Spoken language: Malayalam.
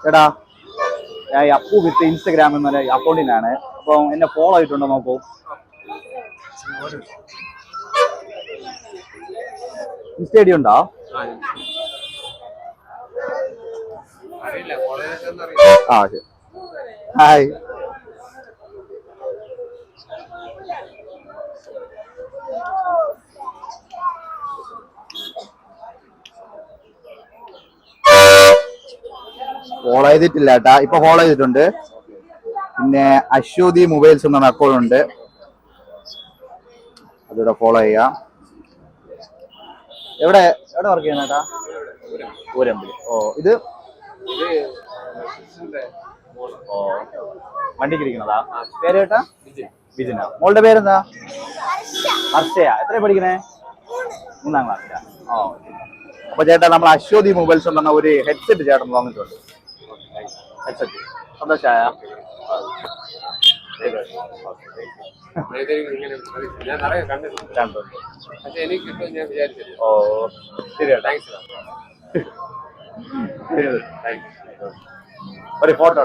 ചേട്ടാ ഞാൻ ഈ അപ്പു വിത്ത് ഇൻസ്റ്റഗ്രാം എന്നൊരു അക്കൗണ്ടിനാണ്. അപ്പോൾ എന്നെ ഫോളോ ആയിട്ടുണ്ടോ നോക്കൂ. ഇൻസ്റ്റ ഐ ഡി ഉണ്ടോ? ആ ശരി. ഹായ്. ഫോളോ ചെയ്തിട്ടില്ല ചേട്ടാ, ഇപ്പൊ ഫോളോ ചെയ്തിട്ടുണ്ട്. പിന്നെ അശ്വതി മൊബൈൽസ് എന്നാണ് അക്കൗണ്ട് ഉണ്ട്, അതിവിടെ ഫോളോ ചെയ്യാം. എവിടെ എവിടെ വർക്ക് ചെയ്യുന്ന ചേട്ടാ? ഊരമ്പി. ഓ ഇത് ഓ വണ്ടിക്ക് ഇരിക്കുന്നതാ. പേര് ചേട്ടാ? വിജിന. മോളുടെ പേരെന്താ? ഹർഷയ. എത്രയാ പഠിക്കണേ? 3ാം ക്ലാസ്സിലാ. ഓ അപ്പൊ ചേട്ടാ നമ്മൾ അശ്വതി മൊബൈൽസ് എന്ന് പറഞ്ഞ ഒരു ഹെഡ്സെറ്റ് ചേട്ടൻ വാങ്ങിയിട്ടുണ്ട്. ഹെഡ്സെറ്റ് സന്തോഷമായ? ഓ ശരി താങ്ക്സ്. ഒരു ഫോട്ടോ